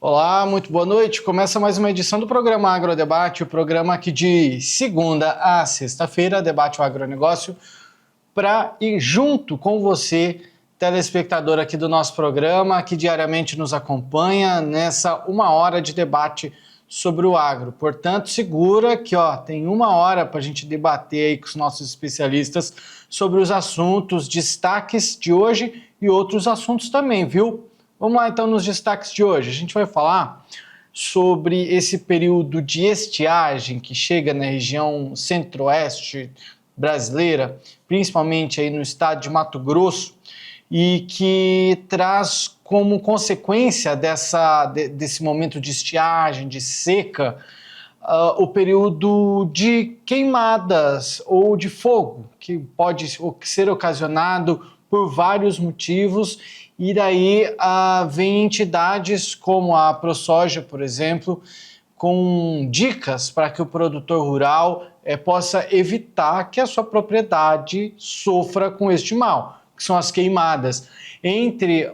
Olá, muito boa noite. Começa mais uma edição do programa Agrodebate, o programa que de segunda a sexta-feira debate o agronegócio para ir junto com você, telespectador aqui do nosso programa, que diariamente nos acompanha nessa uma hora de debate sobre o agro. Portanto, segura que tem uma hora para a gente debater aí com os nossos especialistas sobre os assuntos, destaques de hoje e outros assuntos também, viu? Vamos lá então nos destaques de hoje. A gente vai falar sobre esse período de estiagem que chega na região centro-oeste brasileira, principalmente aí no estado de Mato Grosso, e que traz como consequência desse momento de estiagem, de seca, o período de queimadas ou de fogo, que pode ser ocasionado por vários motivos. E daí vem entidades como a ProSoja, por exemplo, com dicas para que o produtor rural possa evitar que a sua propriedade sofra com este mal, que são as queimadas. Entre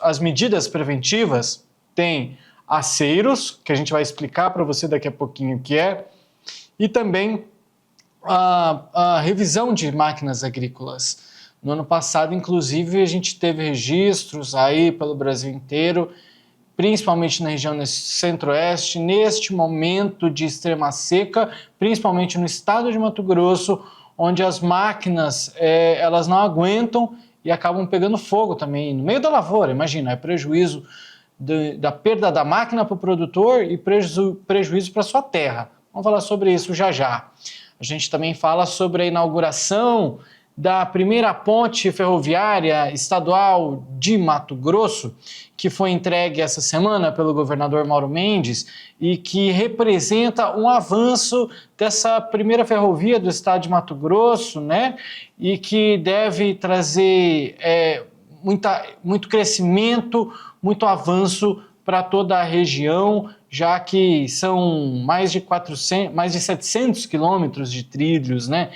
as medidas preventivas, tem aceiros, que a gente vai explicar para você daqui a pouquinho o que é, e também a revisão de máquinas agrícolas. No ano passado, inclusive, a gente teve registros aí pelo Brasil inteiro, principalmente na região centro-oeste, neste momento de extrema seca, principalmente no estado de Mato Grosso, onde as máquinas elas não aguentam e acabam pegando fogo também no meio da lavoura. Imagina, é prejuízo da perda da máquina para o produtor e prejuízo para a sua terra. Vamos falar sobre isso já já. A gente também fala sobre a inauguração da primeira ponte ferroviária estadual de Mato Grosso, que foi entregue essa semana pelo governador Mauro Mendes e que representa um avanço dessa primeira ferrovia do estado de Mato Grosso, né? E que deve trazer muito crescimento, muito avanço para toda a região, já que são mais de 700 quilômetros de trilhos, né?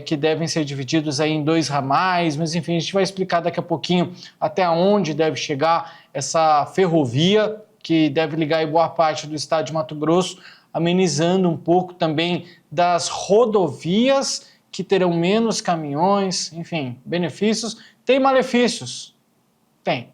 Que devem ser divididos aí em 2 ramais, mas enfim, a gente vai explicar daqui a pouquinho até onde deve chegar essa ferrovia, que deve ligar aí boa parte do estado de Mato Grosso, amenizando um pouco também das rodovias, que terão menos caminhões, enfim, benefícios. Tem malefícios? Tem,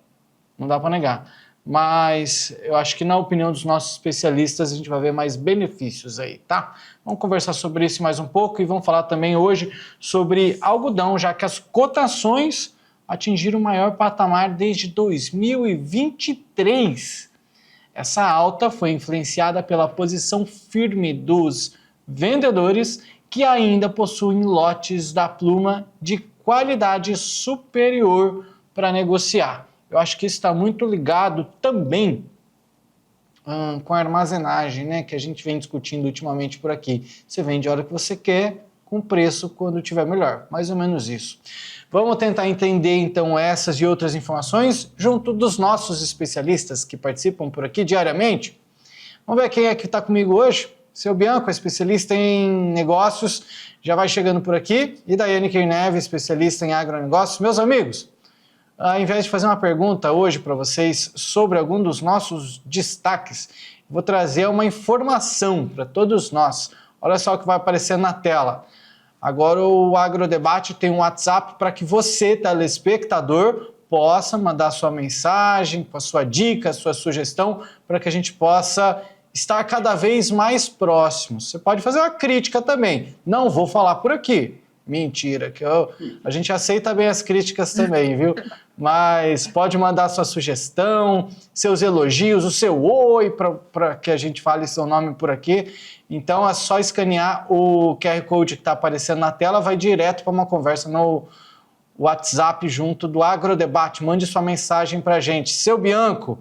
não dá para negar. Mas eu acho que, na opinião dos nossos especialistas, a gente vai ver mais benefícios aí, tá? Vamos conversar sobre isso mais um pouco e vamos falar também hoje sobre algodão, já que as cotações atingiram o maior patamar desde 2023. Essa alta foi influenciada pela posição firme dos vendedores que ainda possuem lotes da pluma de qualidade superior para negociar. Eu acho que isso está muito ligado também com a armazenagem, né, que a gente vem discutindo ultimamente por aqui. Você vende a hora que você quer, com preço quando tiver melhor. Mais ou menos isso. Vamos tentar entender, então, essas e outras informações junto dos nossos especialistas que participam por aqui diariamente. Vamos ver quem é que está comigo hoje. Seu Bianco, especialista em negócios, já vai chegando por aqui. E Daiane Neves, especialista em agronegócios. Meus amigos, ao invés de fazer uma pergunta hoje para vocês sobre algum dos nossos destaques, vou trazer uma informação para todos nós. Olha só o que vai aparecer na tela. Agora o Agrodebate tem um WhatsApp para que você, telespectador, possa mandar sua mensagem, com a sua dica, a sua sugestão, para que a gente possa estar cada vez mais próximo. Você pode fazer uma crítica também. Não vou falar por aqui. Mentira, a gente aceita bem as críticas também, viu? Mas pode mandar sua sugestão, seus elogios, o seu oi, para que a gente fale seu nome por aqui. Então é só escanear o QR Code que está aparecendo na tela, vai direto para uma conversa no WhatsApp junto do Agrodebate. Mande sua mensagem para a gente. Seu Bianco,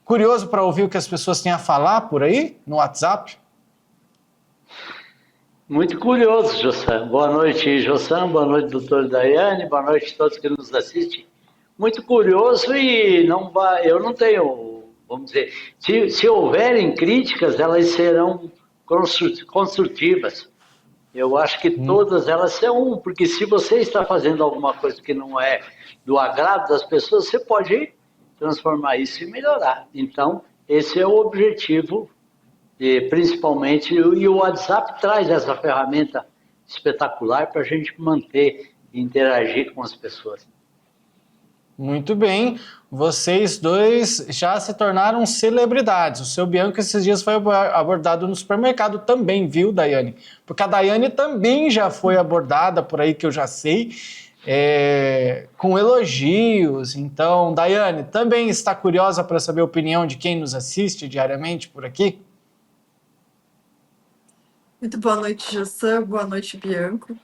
curioso para ouvir o que as pessoas têm a falar por aí no WhatsApp? Muito curioso, Jossam. Boa noite, Jossam. Boa noite, doutor Daiane. Boa noite a todos que nos assistem. Muito curioso e eu não tenho, vamos dizer, se houverem críticas, elas serão construtivas. Eu acho que todas elas são, porque se você está fazendo alguma coisa que não é do agrado das pessoas, você pode transformar isso e melhorar. Então, esse é o objetivo, e principalmente, e o WhatsApp traz essa ferramenta espetacular para a gente manter e interagir com as pessoas. Muito bem, vocês dois já se tornaram celebridades. O seu Bianco esses dias foi abordado no supermercado também, viu, Daiane? Porque a Daiane também já foi abordada por aí, que eu já sei, com elogios. Então, Daiane, também está curiosa para saber a opinião de quem nos assiste diariamente por aqui? Muito boa noite, Jossan. Boa noite, Bianco.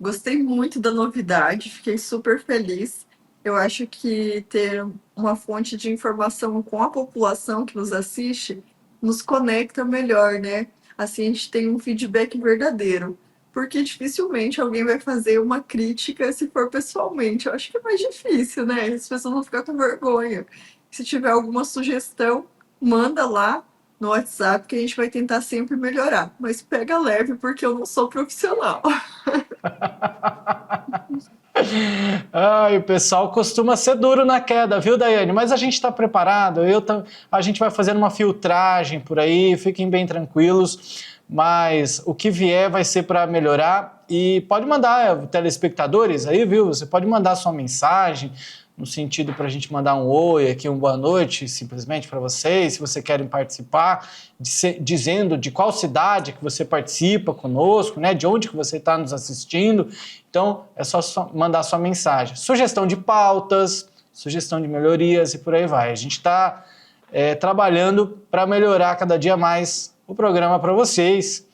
Gostei muito da novidade, fiquei super feliz. Eu acho que ter uma fonte de informação com a população que nos assiste nos conecta melhor, né? Assim a gente tem um feedback verdadeiro. Porque dificilmente alguém vai fazer uma crítica se for pessoalmente. Eu acho que é mais difícil, né? As pessoas vão ficar com vergonha. Se tiver alguma sugestão, manda lá no WhatsApp que a gente vai tentar sempre melhorar. Mas pega leve, porque eu não sou profissional. O pessoal costuma ser duro na queda, viu, Daiane? Mas a gente está preparado, a gente vai fazendo uma filtragem por aí, fiquem bem tranquilos, mas o que vier vai ser para melhorar. E pode mandar, telespectadores aí, viu? Você pode mandar sua mensagem, no sentido para a gente mandar um oi aqui, uma boa noite, simplesmente para vocês, se vocês querem participar, dizendo de qual cidade que você participa conosco, né, de onde que você está nos assistindo. Então, é só mandar sua mensagem. Sugestão de pautas, sugestão de melhorias e por aí vai. A gente está trabalhando para melhorar cada dia mais o programa para vocês.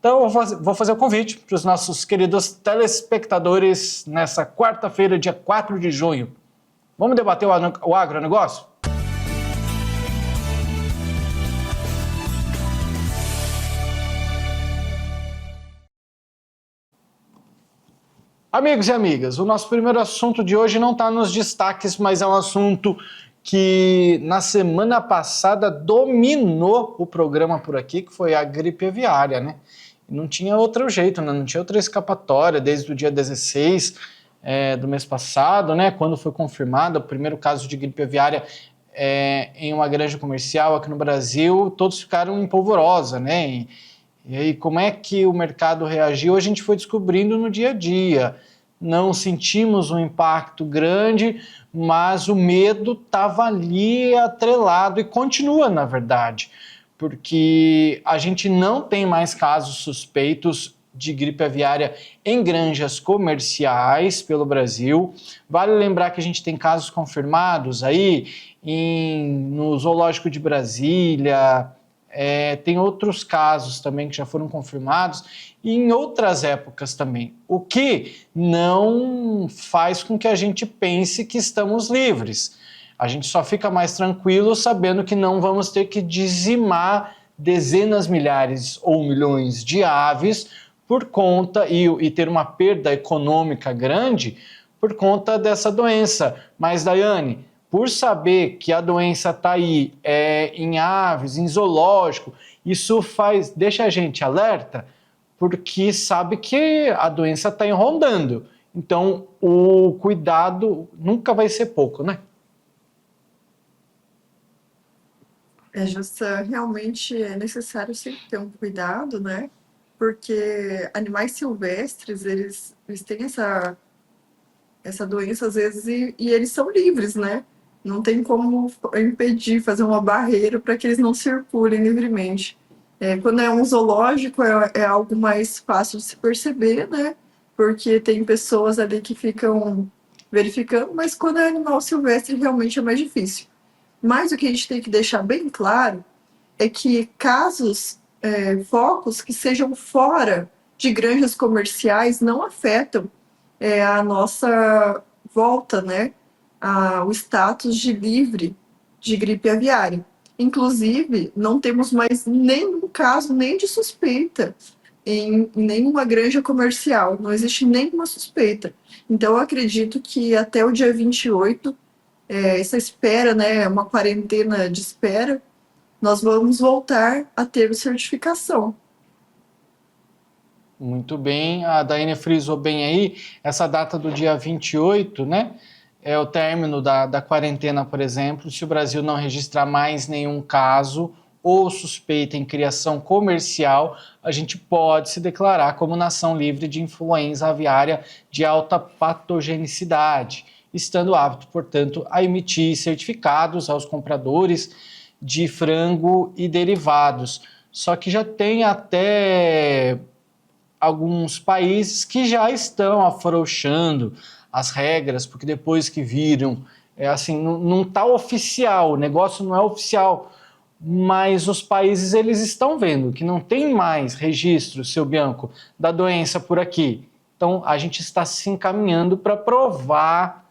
Então, eu vou fazer o convite para os nossos queridos telespectadores nessa quarta-feira, dia 4 de junho. Vamos debater o agronegócio? Amigos e amigas, o nosso primeiro assunto de hoje não está nos destaques, mas é um assunto que na semana passada dominou o programa por aqui, que foi a gripe aviária, né? Não tinha outro jeito, né? Não tinha outra escapatória desde o dia 16 do mês passado, né? Quando foi confirmado o primeiro caso de gripe aviária em uma granja comercial aqui no Brasil, todos ficaram em polvorosa, né? E aí, como é que o mercado reagiu? A gente foi descobrindo no dia a dia. Não sentimos um impacto grande, mas o medo estava ali atrelado e continua, na verdade, porque a gente não tem mais casos suspeitos de gripe aviária em granjas comerciais pelo Brasil. Vale lembrar que a gente tem casos confirmados aí no Zoológico de Brasília. Tem outros casos também que já foram confirmados e em outras épocas também, o que não faz com que a gente pense que estamos livres. A gente só fica mais tranquilo sabendo que não vamos ter que dizimar dezenas, milhares ou milhões de aves por conta e ter uma perda econômica grande por conta dessa doença. Mas, Daiane, por saber que a doença está aí em aves, em zoológico, isso deixa a gente alerta, porque sabe que a doença está rondando. Então, o cuidado nunca vai ser pouco, né? Justa, realmente é necessário sempre ter um cuidado, né? Porque animais silvestres, eles têm essa doença às vezes e eles são livres, né? Não tem como impedir, fazer uma barreira para que eles não circulem livremente. Quando é um zoológico é algo mais fácil de se perceber, né? Porque tem pessoas ali que ficam verificando, mas quando é animal silvestre realmente é mais difícil. Mas o que a gente tem que deixar bem claro é que casos, focos que sejam fora de granjas comerciais não afetam a nossa volta, né, o status de livre de gripe aviária. Inclusive, não temos mais nenhum caso nem de suspeita em nenhuma granja comercial, não existe nenhuma suspeita. Então, eu acredito que até o dia 28, essa espera, né, uma quarentena de espera, nós vamos voltar a ter certificação. Muito bem, a Daiane frisou bem aí, essa data do dia 28, né? É o término da quarentena, por exemplo. Se o Brasil não registrar mais nenhum caso ou suspeita em criação comercial, a gente pode se declarar como nação livre de influenza aviária de alta patogenicidade, estando apto, portanto, a emitir certificados aos compradores de frango e derivados. Só que já tem até alguns países que já estão afrouxando as regras, porque depois que viram, assim, não está oficial, o negócio não é oficial, mas os países eles estão vendo que não tem mais registro, seu Bianco, da doença por aqui. Então a gente está se encaminhando para provar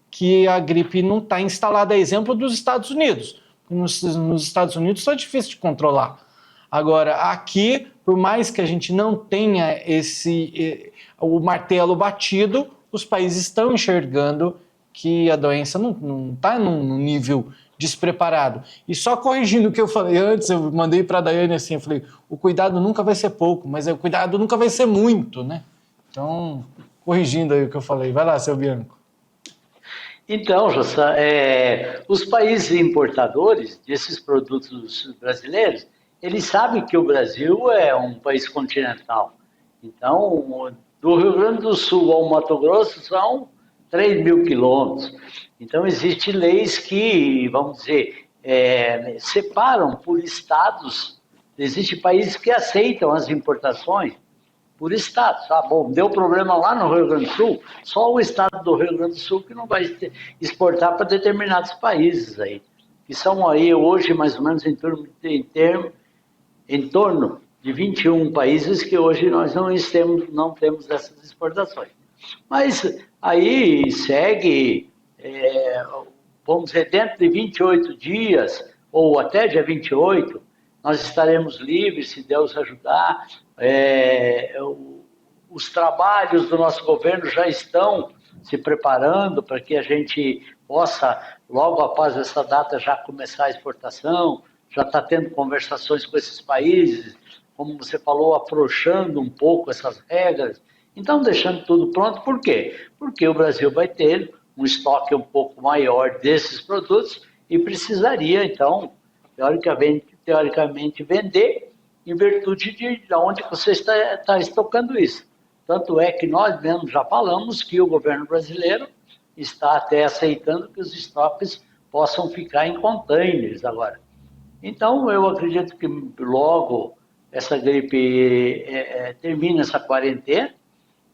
que a gripe não está instalada. Exemplo dos Estados Unidos. Nos Estados Unidos está difícil de controlar. Agora, aqui, por mais que a gente não tenha o martelo batido, os países estão enxergando que a doença não está num nível despreparado. E só corrigindo o que eu falei antes, eu mandei para a Daiane assim, eu falei, o cuidado nunca vai ser pouco, mas o cuidado nunca vai ser muito, né? Então, corrigindo aí o que eu falei. Vai lá, seu Bianco. Então, Jossa, os países importadores desses produtos brasileiros, eles sabem que o Brasil é um país continental. Então, do Rio Grande do Sul ao Mato Grosso são 3.000 quilômetros. Então, existem leis que, vamos dizer, separam por estados. Existem países que aceitam as importações por estado. Ah, bom, deu problema lá no Rio Grande do Sul, só o estado do Rio Grande do Sul que não vai exportar para determinados países aí, que são aí hoje mais ou menos em torno de 21 países que hoje nós não temos essas exportações. Mas aí segue, vamos dizer, dentro de 28 dias, ou até dia 28, nós estaremos livres, se Deus ajudar. Os trabalhos do nosso governo já estão se preparando para que a gente possa, logo após essa data, já começar a exportação, já está tendo conversações com esses países, como você falou, afrouxando um pouco essas regras. Então, deixando tudo pronto, por quê? Porque o Brasil vai ter um estoque um pouco maior desses produtos e precisaria, então, teoricamente vender em virtude de onde você está estocando isso. Tanto é que nós mesmos já falamos que o governo brasileiro está até aceitando que os estoques possam ficar em containers agora. Então, eu acredito que logo essa gripe termine essa quarentena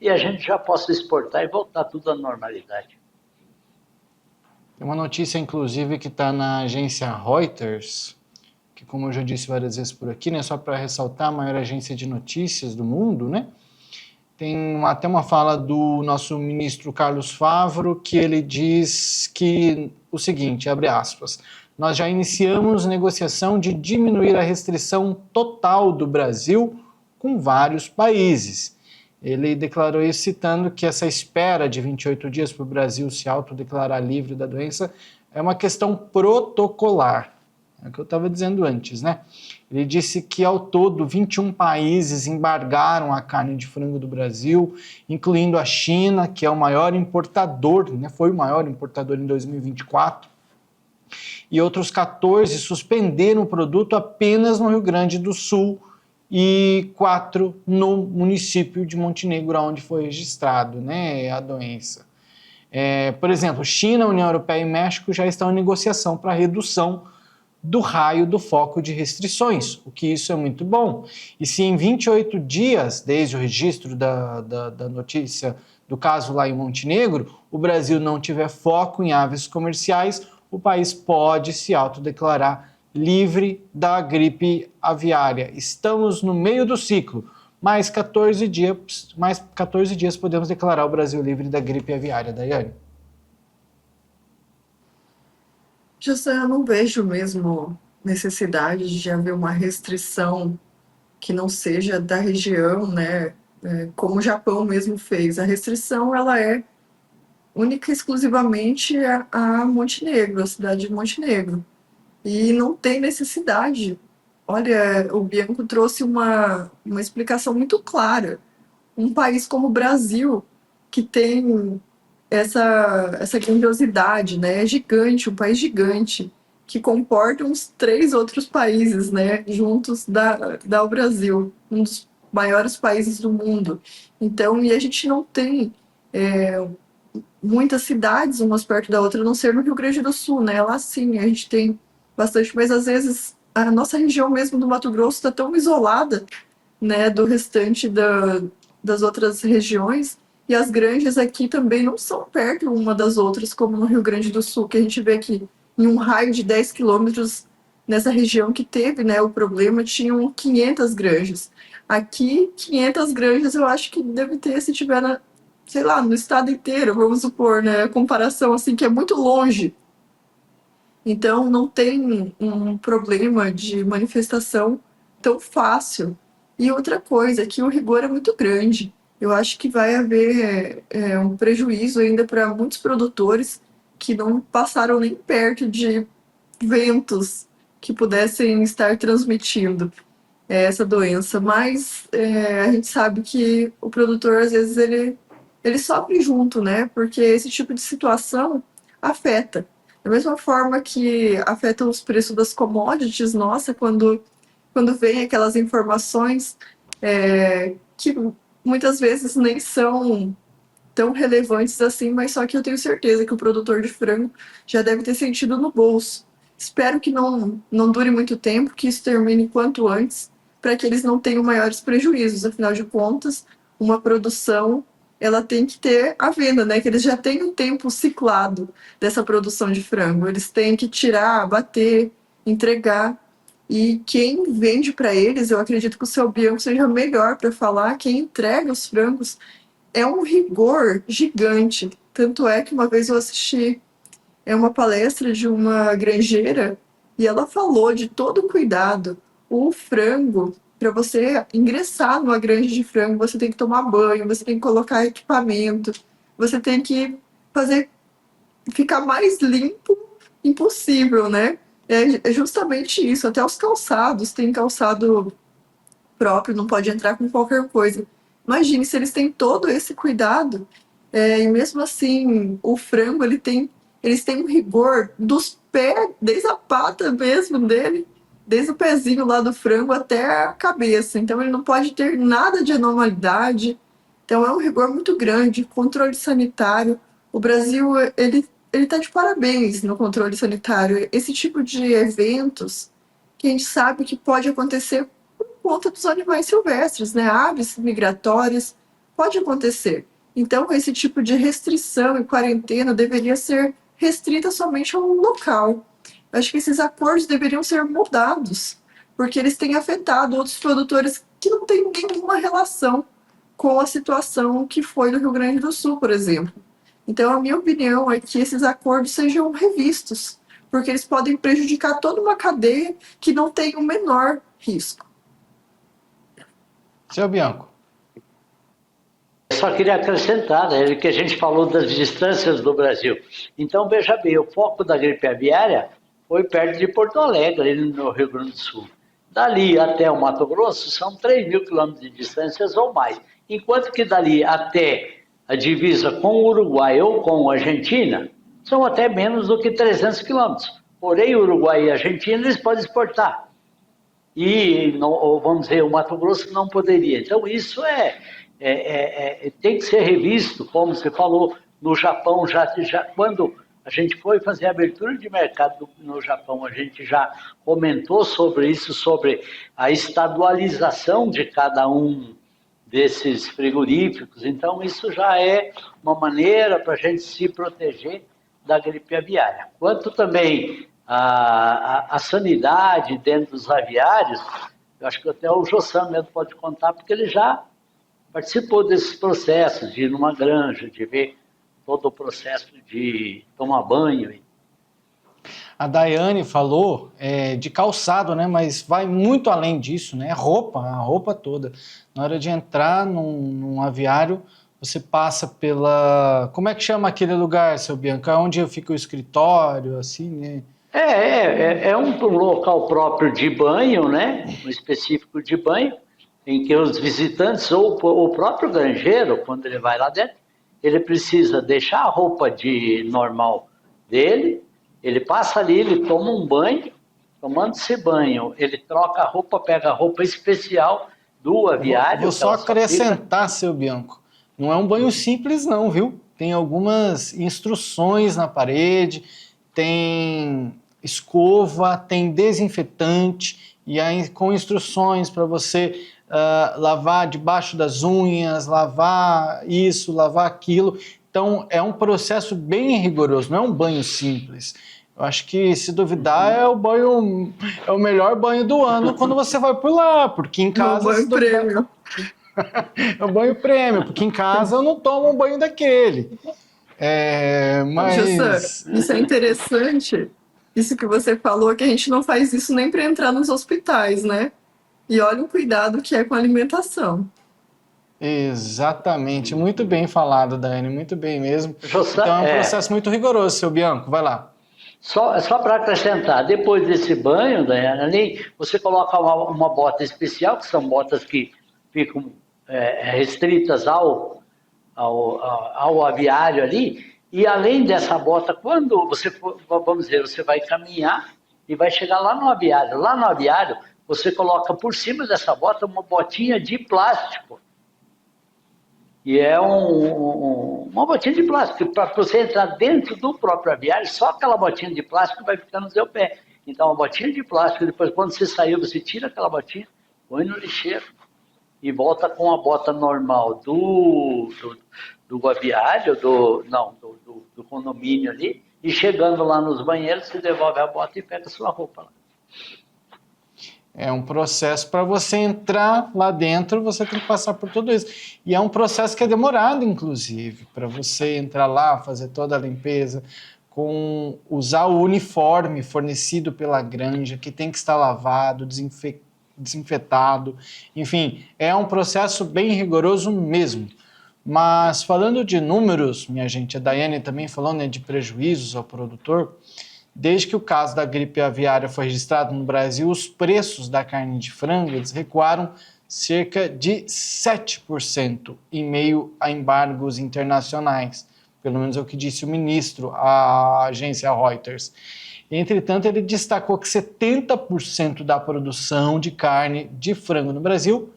e a gente já possa exportar e voltar tudo à normalidade. Tem uma notícia, inclusive, que está na agência Reuters, que, como eu já disse várias vezes por aqui, né, só para ressaltar, a maior agência de notícias do mundo, né? Tem até uma fala do nosso ministro Carlos Favro, que ele diz que o seguinte, abre aspas, nós já iniciamos negociação de diminuir a restrição total do Brasil com vários países. Ele declarou isso citando que essa espera de 28 dias para o Brasil se autodeclarar livre da doença é uma questão protocolar. É o que eu estava dizendo antes, né? Ele disse que, ao todo, 21 países embargaram a carne de frango do Brasil, incluindo a China, que é o maior importador, né? Foi o maior importador em 2024, e outros 14 suspenderam o produto apenas no Rio Grande do Sul e 4 no município de Montenegro, onde foi registrado, né, a doença. Por exemplo, China, União Europeia e México já estão em negociação para redução do raio do foco de restrições, o que isso é muito bom. E se em 28 dias, desde o registro da notícia do caso lá em Montenegro, o Brasil não tiver foco em aves comerciais, o país pode se autodeclarar livre da gripe aviária. Estamos no meio do ciclo. Mais 14 dias podemos declarar o Brasil livre da gripe aviária. Daiane? José, eu não vejo mesmo necessidade de haver uma restrição que não seja da região, né? Como o Japão mesmo fez. A restrição, ela é única e exclusivamente a Montenegro, a cidade de Montenegro. E não tem necessidade. Olha, o Bianco trouxe uma explicação muito clara. um país como o Brasil, que tem essa grandiosidade, né? É gigante, um país gigante, que comporta uns 3 outros países, né? Juntos dá o Brasil, um dos maiores países do mundo. Então, e a gente não tem muitas cidades umas perto da outra, a não ser no Rio Grande do Sul, né? Lá sim, a gente tem bastante, mas às vezes a nossa região mesmo do Mato Grosso está tão isolada, né, do restante das outras regiões, e as granjas aqui também não são perto uma das outras, como no Rio Grande do Sul, que a gente vê que em um raio de 10 quilômetros, nessa região que teve, né, o problema, tinham 500 granjas. Aqui, 500 granjas, eu acho que deve ter, se tiver, sei lá, no estado inteiro, vamos supor, né, a comparação, assim, que é muito longe. Então, não tem um problema de manifestação tão fácil. E outra coisa, que o rigor é muito grande. Eu acho que vai haver um prejuízo ainda para muitos produtores que não passaram nem perto de ventos que pudessem estar transmitindo essa doença. Mas a gente sabe que o produtor, às vezes, ele sofre junto, né? Porque esse tipo de situação afeta. Da mesma forma que afeta os preços das commodities, nossa, quando vem aquelas informações que muitas vezes nem são tão relevantes assim, mas só que eu tenho certeza que o produtor de frango já deve ter sentido no bolso. Espero que não dure muito tempo, que isso termine quanto antes, para que eles não tenham maiores prejuízos. Afinal de contas, uma produção ela tem que ter a venda, né? Que eles já têm um tempo ciclado dessa produção de frango. Eles têm que tirar, bater, entregar. E quem vende para eles, eu acredito que o seu Bianco seja melhor para falar, quem entrega os frangos é um rigor gigante. Tanto é que uma vez eu assisti uma palestra de uma granjeira e ela falou de todo o cuidado. O frango, para você ingressar numa granja de frango, você tem que tomar banho, você tem que colocar equipamento, você tem que fazer ficar mais limpo impossível, né? É justamente isso. Até os calçados, tem calçado próprio, não pode entrar com qualquer coisa. Imagine se eles têm todo esse cuidado, e mesmo assim o frango eles têm um rigor dos pés, desde a pata mesmo dele, desde o pezinho lá do frango até a cabeça. Então ele não pode ter nada de anormalidade. Então é um rigor muito grande, controle sanitário. O Brasil ele está de parabéns no controle sanitário. Esse tipo de eventos que a gente sabe que pode acontecer conta dos animais silvestres, né? Aves migratórias, pode acontecer. Então, esse tipo de restrição e quarentena deveria ser restrita somente a um local. Acho que esses acordos deveriam ser mudados, porque eles têm afetado outros produtores que não têm nenhuma relação com a situação que foi no Rio Grande do Sul, por exemplo. Então, a minha opinião é que esses acordos sejam revistos, porque eles podem prejudicar toda uma cadeia que não tem o menor risco. Seu Bianco. Eu só queria acrescentar, né, que a gente falou das distâncias do Brasil. Então, veja bem, o foco da gripe aviária foi perto de Porto Alegre, no Rio Grande do Sul. Dali até o Mato Grosso são 3.000 quilômetros de distâncias ou mais. Enquanto que dali até a divisa com o Uruguai ou com a Argentina, são até menos do que 300 quilômetros. Porém, o Uruguai e a Argentina, eles podem exportar. E, não, vamos dizer, o Mato Grosso não poderia. Então, isso tem que ser revisto, como você falou, no Japão, quando a gente foi fazer a abertura de mercado no Japão, a gente já comentou sobre isso, sobre a estadualização de cada um desses frigoríficos. Então, isso já é uma maneira para a gente se proteger da gripe aviária. Quanto também a sanidade dentro dos aviários, eu acho que até o Jossam mesmo pode contar, porque ele já participou desses processos, de ir numa granja, de ver todo o processo de tomar banho. A Daiane falou de calçado, né? Mas vai muito além disso, né? Roupa, a roupa toda. Na hora de entrar num aviário, você passa pela... Como é que chama aquele lugar, seu Bianca? Onde fica o escritório, assim, né? É um local próprio de banho, né? Um específico de banho. em que os visitantes ou o próprio granjeiro, quando ele vai lá dentro, ele precisa deixar a roupa de normal dele, ele passa ali, ele toma um banho, tomando esse banho, ele troca a roupa, pega a roupa especial do aviário. Vou só acrescentar, seu Bianco, não é um banho simples não, viu? Tem algumas instruções na parede, tem escova, tem desinfetante, e aí com instruções para você lavar debaixo das unhas, lavar isso, lavar aquilo. Então é um processo bem rigoroso, não é um banho simples. Eu acho que, se duvidar, é o melhor banho do ano quando você vai por lá, porque em casa... É um banho prêmio. É um banho prêmio, porque em casa eu não tomo um banho daquele. Mas... Isso é interessante, isso que você falou, que a gente não faz isso nem para entrar nos hospitais, né? E olha o cuidado que é com a alimentação. Exatamente, muito bem falado, Daiane, muito bem mesmo. José, Então é um processo muito rigoroso, seu Bianco, vai lá. Só para acrescentar, depois desse banho, Daiane, ali, você coloca uma bota especial, que são botas que ficam restritas ao aviário ali, e além dessa bota, quando você for, vamos dizer, você vai caminhar e vai chegar lá no aviário. Lá no aviário, você coloca por cima dessa bota uma botinha de plástico. E é uma botinha de plástico. Para você entrar dentro do próprio aviário, só aquela botinha de plástico vai ficar no seu pé. Então, uma botinha de plástico, depois quando você saiu, você tira aquela botinha, põe no lixeiro e volta com a bota normal do aviário, do condomínio ali, e chegando lá nos banheiros, você devolve a bota e pega a sua roupa lá. É um processo para você entrar lá dentro, você tem que passar por tudo isso. E é um processo que é demorado, inclusive, para você entrar lá, fazer toda a limpeza, usar o uniforme fornecido pela granja, que tem que estar lavado, desinfetado. Enfim, é um processo bem rigoroso mesmo. Mas falando de números, minha gente, a Daiane também falou, né, de prejuízos ao produtor. Desde que o caso da gripe aviária foi registrado no Brasil, os preços da carne de frango eles recuaram cerca de 7% em meio a embargos internacionais. Pelo menos é o que disse o ministro à agência Reuters. Entretanto, ele destacou que 70% da produção de carne de frango no Brasil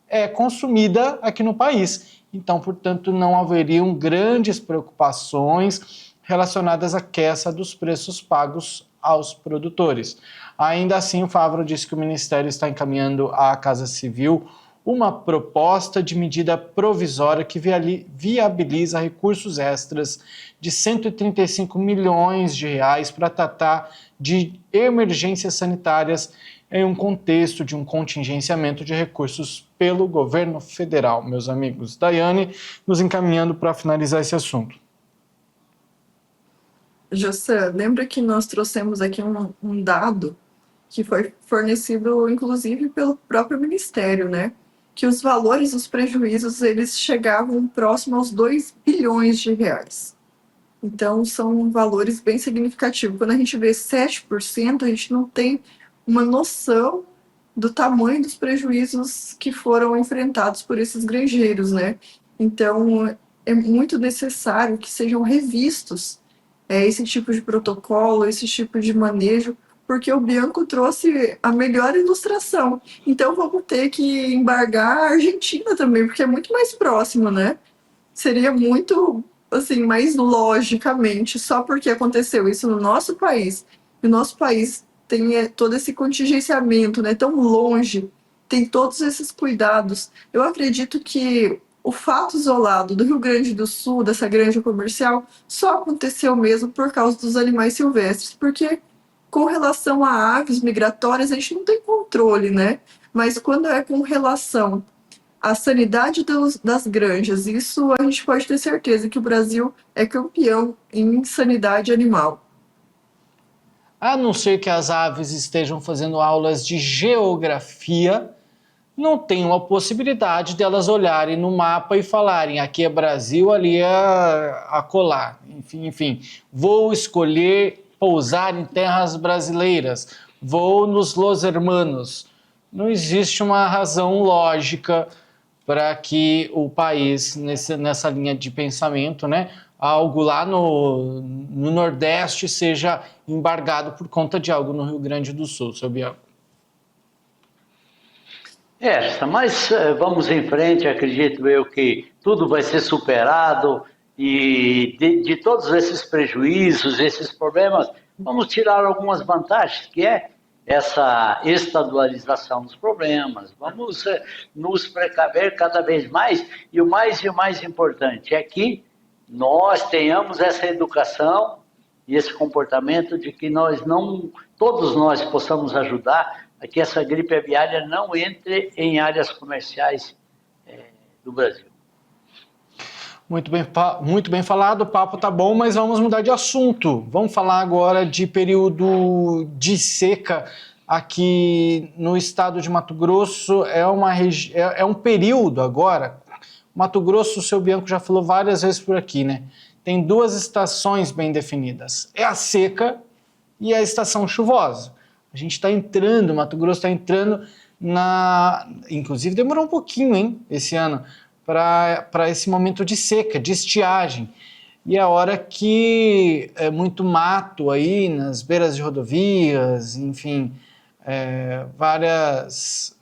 é consumida aqui no país. Então, portanto, não haveriam grandes preocupações relacionadas à queda dos preços pagos aos produtores. Ainda assim, o Favaro disse que o Ministério está encaminhando à Casa Civil uma proposta de medida provisória que viabiliza recursos extras de 135 milhões de reais para tratar de emergências sanitárias em um contexto de um contingenciamento de recursos pelo governo federal. Meus amigos, Daiane, nos encaminhando para finalizar esse assunto. José, lembra que nós trouxemos aqui um dado que foi fornecido, inclusive, pelo próprio Ministério, né? Que os valores dos prejuízos, eles chegavam próximo aos 2 bilhões de reais. Então, são valores bem significativos. Quando a gente vê 7%, a gente não tem uma noção do tamanho dos prejuízos que foram enfrentados por esses granjeiros, né? Então, é muito necessário que sejam revistos esse tipo de protocolo, esse tipo de manejo, porque o Bianco trouxe a melhor ilustração. Então, vamos ter que embargar a Argentina também, porque é muito mais próximo, né? Seria muito, assim, mais logicamente, só porque aconteceu isso no nosso país, e o nosso país tem todo esse contingenciamento, né? Tão longe, tem todos esses cuidados. Eu acredito que o fato isolado do Rio Grande do Sul, dessa granja comercial, só aconteceu mesmo por causa dos animais silvestres, porque com relação a aves migratórias a gente não tem controle, né? Mas quando é com relação à sanidade das granjas, isso a gente pode ter certeza que o Brasil é campeão em sanidade animal. A não ser que as aves estejam fazendo aulas de geografia, não tem uma possibilidade delas olharem no mapa e falarem aqui é Brasil, ali é acolá. Enfim, vou escolher pousar em terras brasileiras, vou nos Los Hermanos. não existe uma razão lógica para que o país, nessa linha de pensamento, né, algo lá no Nordeste seja embargado por conta de algo no Rio Grande do Sul, seu Bianco. Mas vamos em frente, acredito eu que tudo vai ser superado e de todos esses prejuízos, esses problemas, vamos tirar algumas vantagens, que é essa estadualização dos problemas, vamos nos precaver cada vez mais e o mais importante é que nós tenhamos essa educação e esse comportamento de que todos nós possamos ajudar a que essa gripe aviária não entre em áreas comerciais do Brasil. Muito bem falado, o papo tá bom, mas vamos mudar de assunto. Vamos falar agora de período de seca aqui no estado de Mato Grosso. É um período agora. Mato Grosso, o seu Bianco já falou várias vezes por aqui, né? Tem duas estações bem definidas. É a seca e a estação chuvosa. A gente está entrando, Mato Grosso está entrando inclusive demorou um pouquinho, hein, esse ano, para esse momento de seca, de estiagem. E a hora que é muito mato aí nas beiras de rodovias, enfim,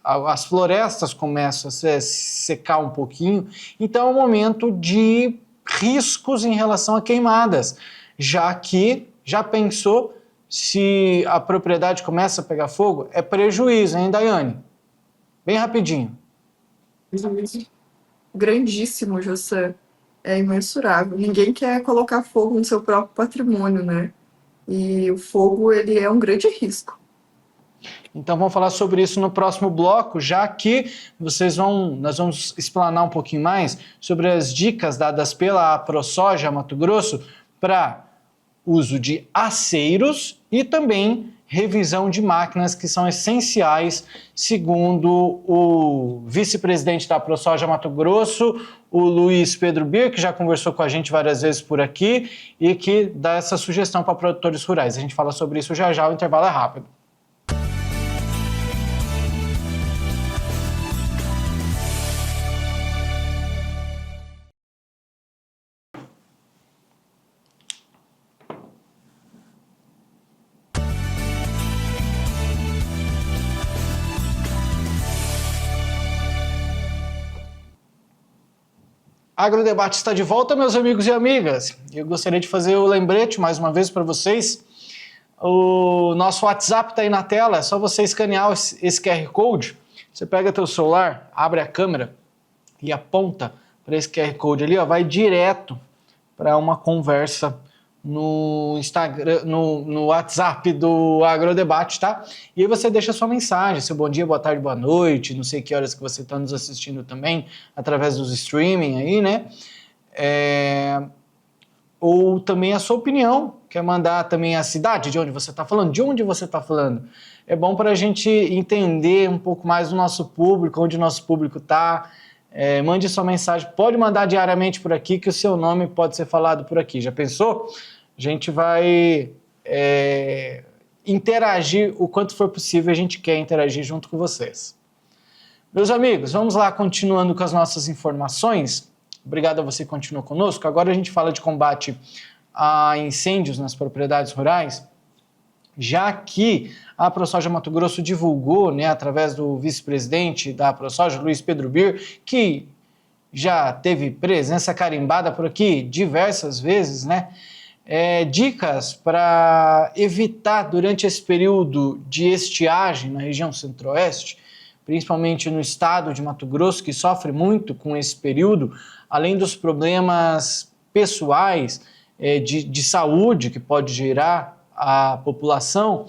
as florestas começam a se secar um pouquinho. Então é um momento de riscos em relação a queimadas, já pensou, se a propriedade começa a pegar fogo, é prejuízo, hein, Daiane? Bem rapidinho. Prejuízo grandíssimo, José. É imensurável. Ninguém quer colocar fogo no seu próprio patrimônio, né? E o fogo, ele é um grande risco. Então vamos falar sobre isso no próximo bloco, já que nós vamos explanar um pouquinho mais sobre as dicas dadas pela ProSoja Mato Grosso para uso de aceiros e também revisão de máquinas que são essenciais, segundo o vice-presidente da ProSoja Mato Grosso, o Luiz Pedro Bir, que já conversou com a gente várias vezes por aqui e que dá essa sugestão para produtores rurais. A gente fala sobre isso já, o intervalo é rápido. Agrodebate está de volta, meus amigos e amigas. Eu gostaria de fazer o lembrete mais uma vez para vocês. O nosso WhatsApp está aí na tela, é só você escanear esse QR Code. Você pega teu celular, abre a câmera e aponta para esse QR Code ali, vai direto para uma conversa no Instagram, no WhatsApp do Agrodebate, tá? E aí você deixa sua mensagem, seu bom dia, boa tarde, boa noite, não sei que horas que você está nos assistindo também, através dos streaming aí, né? Ou também a sua opinião, quer mandar também a cidade de onde você está falando, de onde você está falando. É bom para a gente entender um pouco mais do nosso público, onde o nosso público está. Mande sua mensagem, pode mandar diariamente por aqui, que o seu nome pode ser falado por aqui. Já pensou? A gente vai interagir o quanto for possível, a gente quer interagir junto com vocês. Meus amigos, vamos lá, continuando com as nossas informações. Obrigado a você que continua conosco. Agora a gente fala de combate a incêndios nas propriedades rurais, já que a ProSoja Mato Grosso divulgou, né, através do vice-presidente da ProSoja, Luiz Pedro Bir, que já teve presença carimbada por aqui diversas vezes, né, dicas para evitar durante esse período de estiagem na região centro-oeste, principalmente no estado de Mato Grosso, que sofre muito com esse período, além dos problemas pessoais de saúde que pode gerar a população.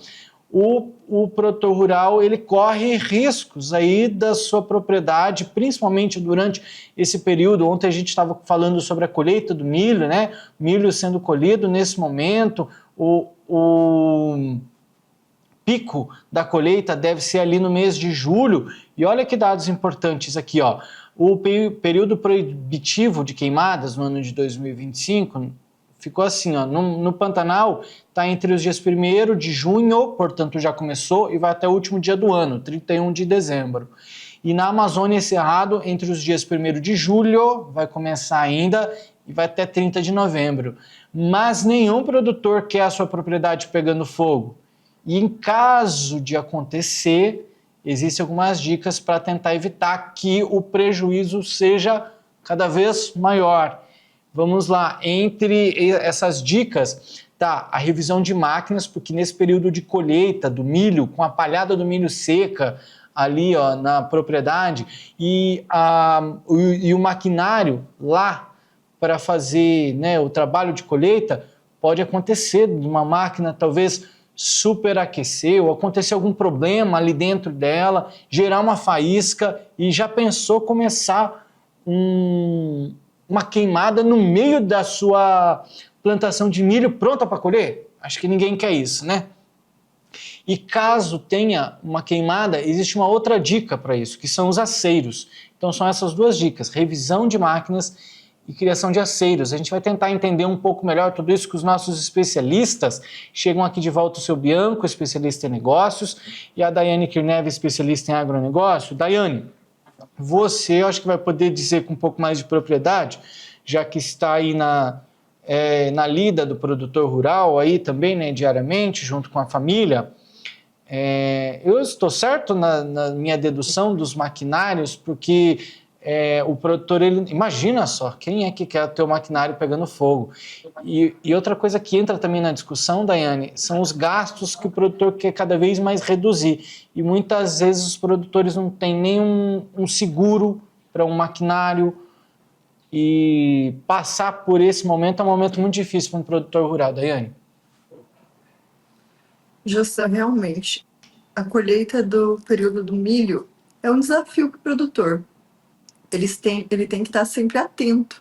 O produtor rural ele corre riscos aí da sua propriedade, principalmente durante esse período. Ontem a gente estava falando sobre a colheita do milho, né? Milho sendo colhido nesse momento, o pico da colheita deve ser ali no mês de julho. E olha que dados importantes aqui, o período proibitivo de queimadas no ano de 2025 ficou assim, ó, no Pantanal está entre os dias 1º de junho, portanto já começou, e vai até o último dia do ano, 31 de dezembro. E na Amazônia e Cerrado, entre os dias 1º de julho, vai começar ainda, e vai até 30 de novembro. Mas nenhum produtor quer a sua propriedade pegando fogo. E em caso de acontecer, existem algumas dicas para tentar evitar que o prejuízo seja cada vez maior. Vamos lá, entre essas dicas, tá a revisão de máquinas, porque nesse período de colheita do milho, com a palhada do milho seca ali ó, na propriedade, e o maquinário lá para fazer, né, o trabalho de colheita, pode acontecer de uma máquina talvez superaquecer ou acontecer algum problema ali dentro dela, gerar uma faísca, e já pensou começar uma queimada no meio da sua plantação de milho pronta para colher? Acho que ninguém quer isso, né? E caso tenha uma queimada, existe uma outra dica para isso, que são os aceiros. Então são essas duas dicas, revisão de máquinas e criação de aceiros. A gente vai tentar entender um pouco melhor tudo isso com os nossos especialistas. Chegam aqui de volta o seu Bianco, especialista em negócios, e a Daiane Kirnev, especialista em agronegócio. Daiane, você, eu acho que vai poder dizer com um pouco mais de propriedade, já que está aí na lida do produtor rural aí também, né, diariamente, junto com a família. Eu estou certo na minha dedução dos maquinários, porque o produtor, ele imagina só, quem é que quer ter o maquinário pegando fogo? E outra coisa que entra também na discussão, Daiane, são os gastos que o produtor quer cada vez mais reduzir. E muitas vezes os produtores não têm nem um seguro para um maquinário, e passar por esse momento é um momento muito difícil para um produtor rural, Daiane. Justa, realmente. A colheita do período do milho é um desafio para o produtor. Ele tem que estar sempre atento.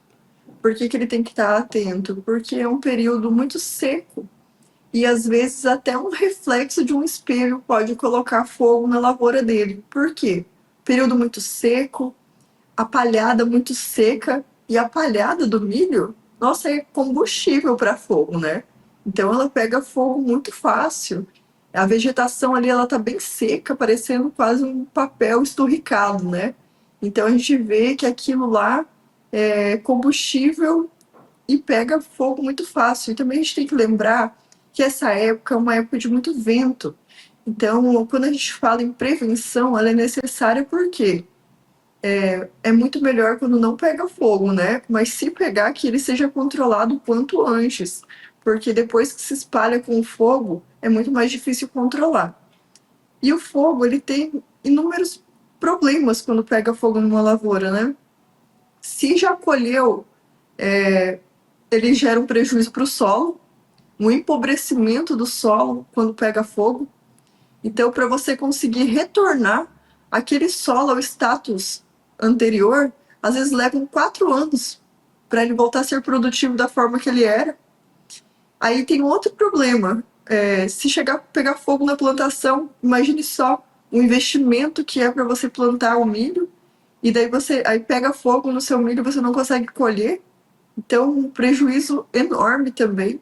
Por que ele tem que estar atento? Porque é um período muito seco e às vezes até um reflexo de um espelho pode colocar fogo na lavoura dele. Por quê? Período muito seco, a palhada muito seca, e a palhada do milho, nossa, é combustível para fogo, né? Então ela pega fogo muito fácil. A vegetação ali, ela tá bem seca, parecendo quase um papel esturricado, né? Então a gente vê que aquilo lá é combustível e pega fogo muito fácil. E também a gente tem que lembrar que essa época é uma época de muito vento. Então, quando a gente fala em prevenção, ela é necessária porque é muito melhor quando não pega fogo, né? Mas se pegar, que ele seja controlado o quanto antes, porque depois que se espalha com o fogo, é muito mais difícil controlar. E o fogo, ele tem inúmeros problemas quando pega fogo numa lavoura, né? Se já colheu, ele gera um prejuízo para o solo, um empobrecimento do solo quando pega fogo. Então, para você conseguir retornar aquele solo ao status anterior, às vezes levam 4 anos para ele voltar a ser produtivo da forma que ele era. Aí tem outro problema. Se chegar a pegar fogo na plantação, imagine só o investimento que é para você plantar o milho, e daí aí pega fogo no seu milho, você não consegue colher. Então, um prejuízo enorme também.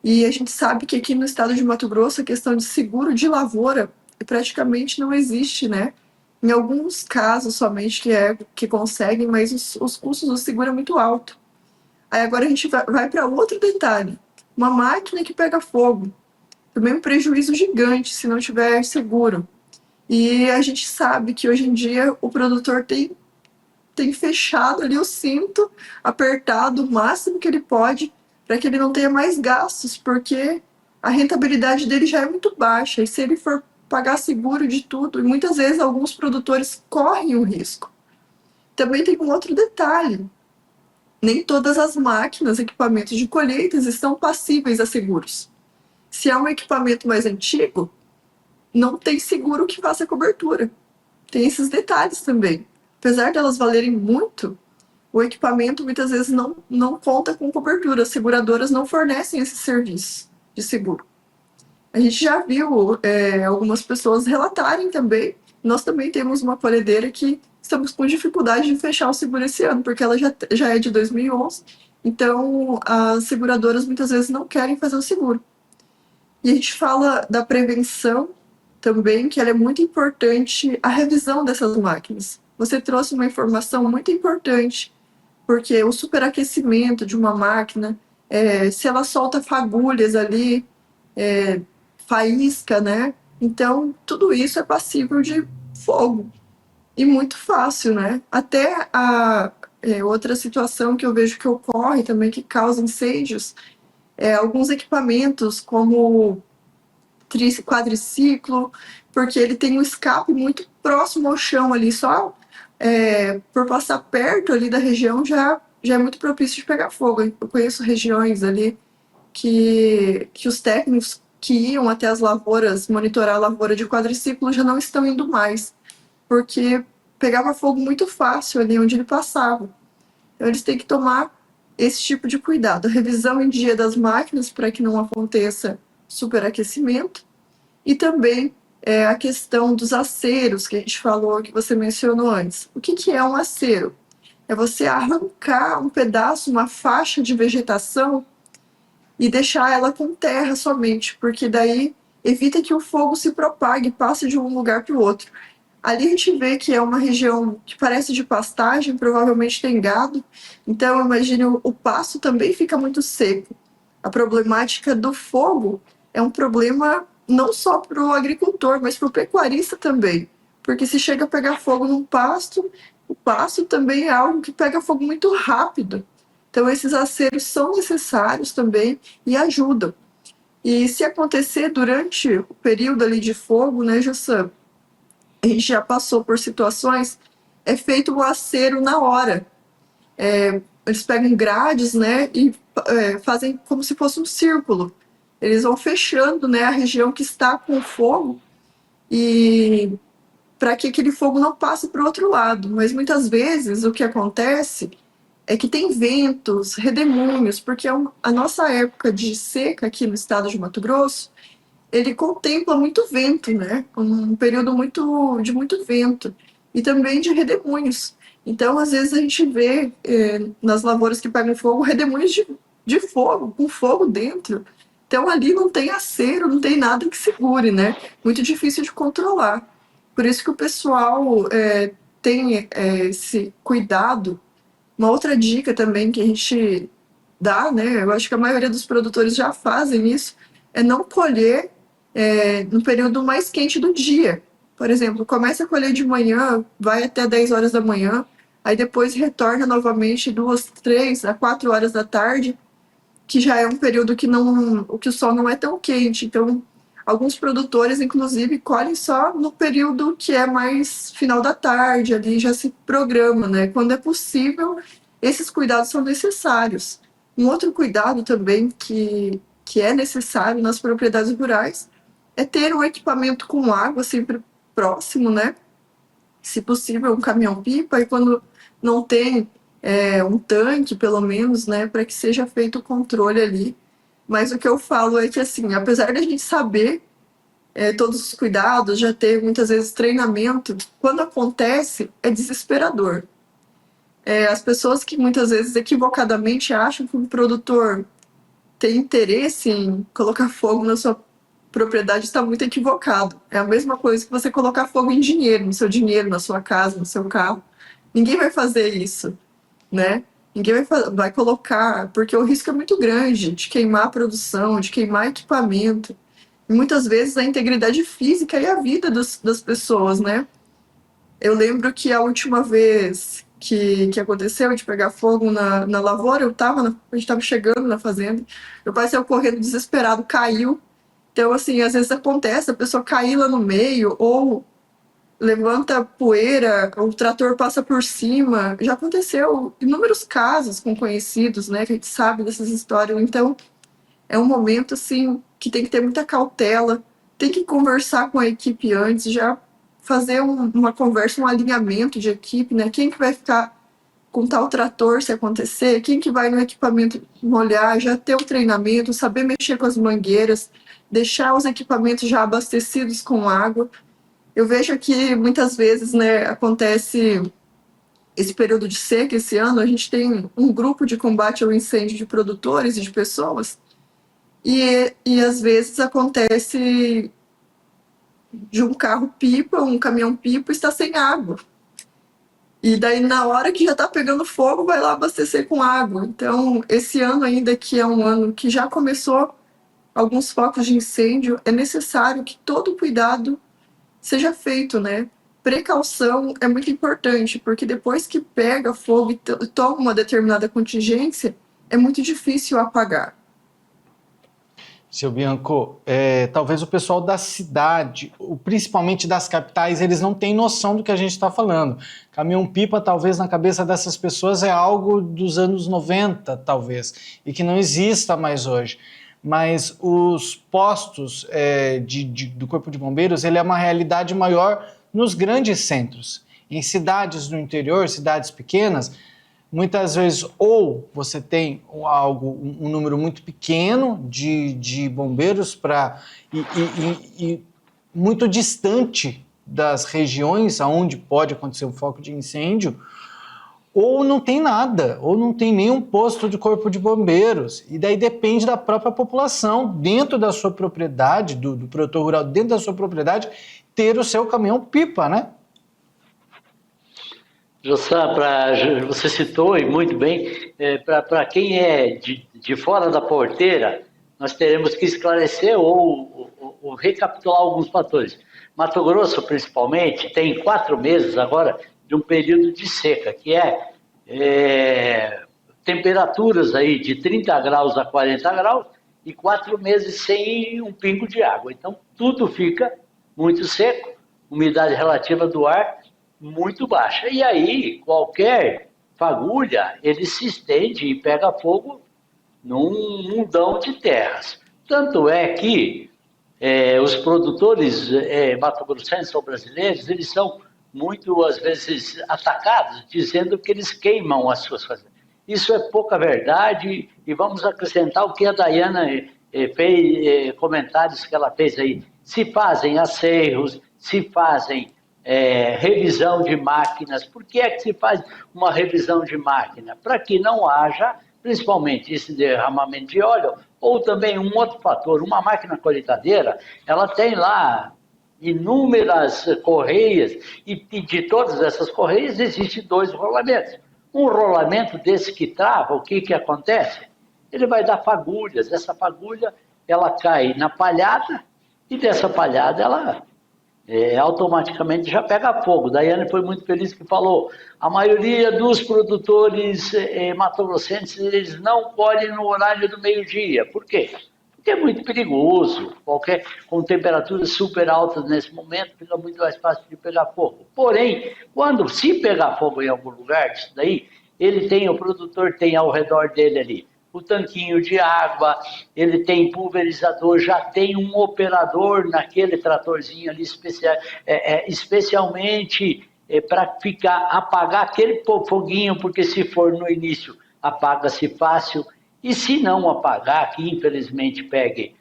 E a gente sabe que aqui no estado de Mato Grosso, a questão de seguro de lavoura praticamente não existe, né? Em alguns casos somente que conseguem, mas os custos do seguro é muito alto. Aí agora a gente vai para outro detalhe. Uma máquina que pega fogo. Também um prejuízo gigante se não tiver seguro. E a gente sabe que hoje em dia o produtor tem fechado ali o cinto, apertado o máximo que ele pode, para que ele não tenha mais gastos, porque a rentabilidade dele já é muito baixa. E se ele for pagar seguro de tudo, e muitas vezes alguns produtores correm o risco. Também tem um outro detalhe. Nem todas as máquinas, equipamentos de colheitas estão passíveis a seguros. Se é um equipamento mais antigo, não tem seguro que faça cobertura. Tem esses detalhes também. Apesar de elas valerem muito, o equipamento muitas vezes não conta com cobertura. As seguradoras não fornecem esse serviço de seguro. A gente já viu algumas pessoas relatarem também. Nós também temos uma colhedeira que estamos com dificuldade de fechar o seguro esse ano, porque ela já é de 2011 Então, as seguradoras muitas vezes não querem fazer o seguro. E a gente fala da prevenção também, que ela é muito importante, a revisão dessas máquinas. Você trouxe uma informação muito importante, porque o superaquecimento de uma máquina, se ela solta fagulhas ali, faísca, né? Então, tudo isso é passível de fogo. E muito fácil, né? Até a outra situação que eu vejo que ocorre também, que causa incêndios, alguns equipamentos como quadriciclo, porque ele tem um escape muito próximo ao chão ali, só por passar perto ali da região já é muito propício de pegar fogo. Eu conheço regiões ali que os técnicos que iam até as lavouras monitorar a lavoura de quadriciclo já não estão indo mais, porque pegava fogo muito fácil ali onde ele passava. Então eles têm que tomar esse tipo de cuidado. Revisão em dia das máquinas para que não aconteça superaquecimento. E também a questão dos aceros que a gente falou, que você mencionou antes. O que é um acero? É você arrancar um pedaço, uma faixa de vegetação e deixar ela com terra somente, porque daí evita que o fogo se propague e passe de um lugar para o outro. Ali a gente vê que é uma região que parece de pastagem, provavelmente tem gado, então imagino o pasto também fica muito seco. A problemática do fogo é um problema não só para o agricultor, mas para o pecuarista também, porque se chega a pegar fogo num pasto, o pasto também é algo que pega fogo muito rápido. Então esses aceros são necessários também e ajudam. E se acontecer durante o período ali de fogo, né, Jossam, a gente já passou por situações, é feito o acero na hora. Eles pegam grades, né, e fazem como se fosse um círculo. Eles vão fechando, né, a região que está com fogo e para que aquele fogo não passe para o outro lado. Mas muitas vezes o que acontece é que tem ventos, redemoinhos, porque a nossa época de seca aqui no estado de Mato Grosso, ele contempla muito vento, né? Um período de muito vento e também de redemoinhos. Então, às vezes a gente vê nas lavouras que pegam fogo redemoinhos de fogo, com fogo dentro. Então, ali não tem acero, não tem nada que segure, né? Muito difícil de controlar. Por isso que o pessoal tem esse cuidado. Uma outra dica também que a gente dá, né? Eu acho que a maioria dos produtores já fazem isso, é não colher no período mais quente do dia. Por exemplo, começa a colher de manhã, vai até 10 horas da manhã, aí depois retorna novamente 2, 3 a 4 horas da tarde, que já é um período que o sol não é tão quente. Então, alguns produtores, inclusive, colhem só no período que é mais final da tarde, ali já se programa, né? Quando é possível, esses cuidados são necessários. Um outro cuidado também que é necessário nas propriedades rurais é ter um equipamento com água sempre próximo, né? Se possível, um caminhão-pipa, e quando não tem um tanque, pelo menos, né, para que seja feito o controle ali. Mas o que eu falo é que, assim, apesar de a gente saber todos os cuidados, já ter muitas vezes treinamento, quando acontece, é desesperador. As pessoas que muitas vezes equivocadamente acham que um produtor tem interesse em colocar fogo na sua propriedade está muito equivocado. É a mesma coisa que você colocar fogo em dinheiro, no seu dinheiro, na sua casa, no seu carro. Ninguém vai fazer isso, né? Ninguém vai colocar, porque o risco é muito grande de queimar a produção, de queimar equipamento. E muitas vezes a integridade física e a vida das pessoas, né? Eu lembro que a última vez que aconteceu de pegar fogo na lavoura, a gente estava chegando na fazenda, meu pai saiu correndo desesperado, caiu. Então, assim, às vezes acontece a pessoa cair lá no meio, ou levanta poeira, o trator passa por cima. Já aconteceu inúmeros casos com conhecidos, né, que a gente sabe dessas histórias. Então, é um momento, assim, que tem que ter muita cautela, tem que conversar com a equipe antes, já fazer uma conversa, um alinhamento de equipe, né, quem que vai ficar com tal trator se acontecer, quem que vai no equipamento molhar, já ter o treinamento, saber mexer com as mangueiras, deixar os equipamentos já abastecidos com água. Eu vejo que muitas vezes, né, acontece esse período de seca, esse ano, a gente tem um grupo de combate ao incêndio de produtores e de pessoas, e às vezes acontece de um carro-pipa, um caminhão-pipa, está sem água. E daí, na hora que já está pegando fogo, vai lá abastecer com água. Então, esse ano ainda, que é um ano que já começou alguns focos de incêndio, é necessário que todo cuidado seja feito, né? Precaução é muito importante, porque depois que pega fogo e toma uma determinada contingência, é muito difícil apagar. Seu Bianco, talvez o pessoal da cidade, principalmente das capitais, eles não têm noção do que a gente está falando. Caminhão-pipa, talvez, na cabeça dessas pessoas é algo dos anos 90, talvez, e que não exista mais hoje. Mas os postos do Corpo de Bombeiros, ele é uma realidade maior nos grandes centros. Em cidades do interior, cidades pequenas, muitas vezes ou você tem um número muito pequeno de bombeiros e muito distante das regiões onde pode acontecer um foco de incêndio, ou não tem nada, ou não tem nenhum posto de corpo de bombeiros. E daí depende da própria população, dentro da sua propriedade, do produtor rural, dentro da sua propriedade, ter o seu caminhão-pipa, né? Jossá, você citou, e muito bem, para quem é de fora da porteira, nós teremos que esclarecer ou recapitular alguns fatores. Mato Grosso, principalmente, tem 4 meses agora de um período de seca, que temperaturas aí de 30 graus a 40 graus e 4 meses sem um pingo de água. Então, tudo fica muito seco, umidade relativa do ar muito baixa. E aí, qualquer fagulha, ele se estende e pega fogo num mundão de terras. Tanto é que os produtores mato-grossenses ou brasileiros, eles são muito, às vezes, atacados, dizendo que eles queimam as suas fazendas. Isso é pouca verdade, e vamos acrescentar o que a Dayana fez, comentários que ela fez aí. Se fazem acerros, se fazem revisão de máquinas. Por que é que se faz uma revisão de máquina? Para que não haja, principalmente, esse derramamento de óleo, ou também um outro fator. Uma máquina colheitadeira, ela tem lá inúmeras correias, e de todas essas correias existem 2 rolamentos. Um rolamento desse que trava, o que acontece? Ele vai dar fagulhas. Essa fagulha, ela cai na palhada, e dessa palhada ela automaticamente já pega fogo. Daiane foi muito feliz que falou, a maioria dos produtores mato-grossenses, eles não colhem no horário do meio-dia. Por quê? Porque é muito perigoso, com temperaturas super altas nesse momento, fica muito mais fácil de pegar fogo. Porém, se pegar fogo em algum lugar disso daí, o produtor tem ao redor dele ali o tanquinho de água, ele tem pulverizador, já tem um operador naquele tratorzinho ali, especialmente para apagar aquele foguinho, porque se for no início, apaga-se fácil, e se não apagar, que infelizmente pegue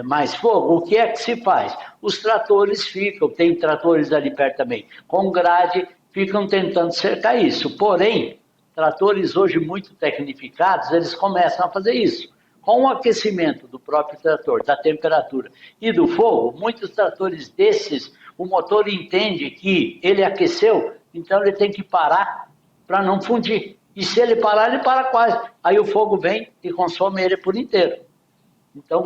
mais fogo, o que é que se faz? Os tratores tem tratores ali perto também, com grade, ficam tentando cercar isso, porém, tratores hoje muito tecnificados, eles começam a fazer isso. Com o aquecimento do próprio trator, da temperatura e do fogo, muitos tratores desses, o motor entende que ele aqueceu, então ele tem que parar para não fundir. E se ele parar, ele para quase. Aí o fogo vem e consome ele por inteiro. Então,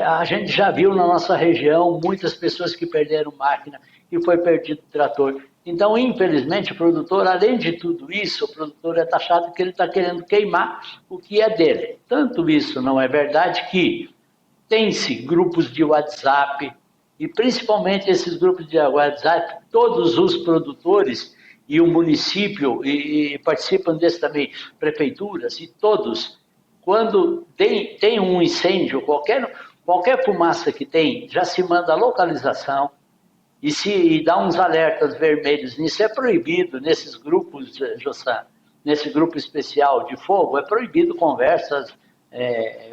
a gente já viu na nossa região muitas pessoas que perderam máquina e foi perdido trator. Então, infelizmente, o produtor, além de tudo isso, o produtor é taxado que ele está querendo queimar o que é dele. Tanto isso não é verdade que tem-se grupos de WhatsApp, e principalmente esses grupos de WhatsApp, todos os produtores e o município, e participam desse também, prefeituras, e todos, quando tem um incêndio, qualquer fumaça que tem, já se manda a localização, e dá uns alertas vermelhos. Isso é proibido nesses grupos, Jossá, nesse grupo especial de fogo, é proibido conversas,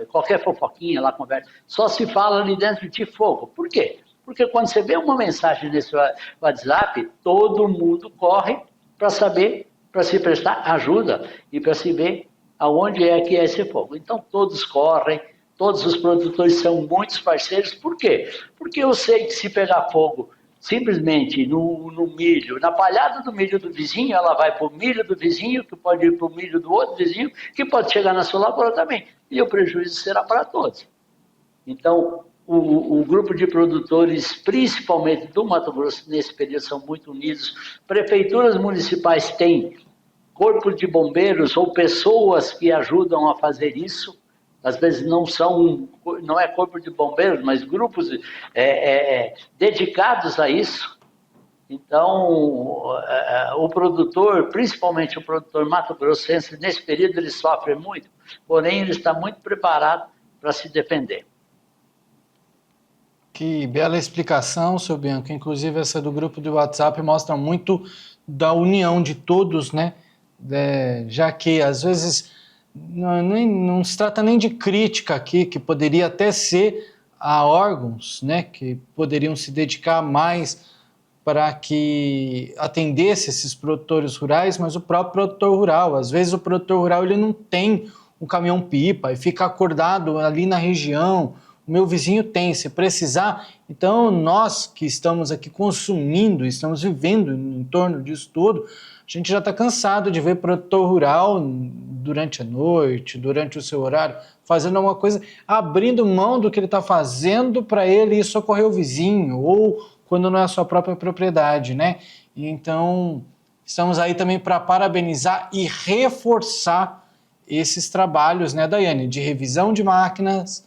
qualquer fofoquinha lá conversa. Só se fala ali dentro de fogo. Por quê? Porque quando você vê uma mensagem nesse WhatsApp, todo mundo corre para saber, para se prestar ajuda e para se ver aonde é que é esse fogo. Então, todos correm, todos os produtores são muitos parceiros. Por quê? Porque eu sei que se pegar fogo simplesmente no milho, na palhada do milho do vizinho, ela vai para o milho do vizinho, que pode ir para o milho do outro vizinho, que pode chegar na sua lavoura também. E o prejuízo será para todos. Então, o grupo de produtores, principalmente do Mato Grosso, nesse período, são muito unidos. Prefeituras municipais têm corpo de bombeiros ou pessoas que ajudam a fazer isso. Às vezes não é corpo de bombeiros, mas grupos dedicados a isso. Então, o produtor, principalmente o produtor mato-grossense, nesse período ele sofre muito, porém ele está muito preparado para se defender. Que bela explicação, seu Bianco. Inclusive, essa do grupo do WhatsApp mostra muito da união de todos, né? Já que, às vezes, não se trata nem de crítica aqui, que poderia até ser a órgãos, né? Que poderiam se dedicar mais para que atendesse esses produtores rurais, mas o próprio produtor rural. Às vezes, o produtor rural ele não tem um caminhão-pipa e fica acordado ali na região. O meu vizinho tem, se precisar. Então, nós que estamos aqui consumindo, estamos vivendo em torno disso tudo, a gente já está cansado de ver produtor rural durante a noite, durante o seu horário, fazendo alguma coisa, abrindo mão do que ele está fazendo para ele ir socorrer o vizinho, ou quando não é a sua própria propriedade, né? E então, estamos aí também para parabenizar e reforçar esses trabalhos, né, Daiane, de revisão de máquinas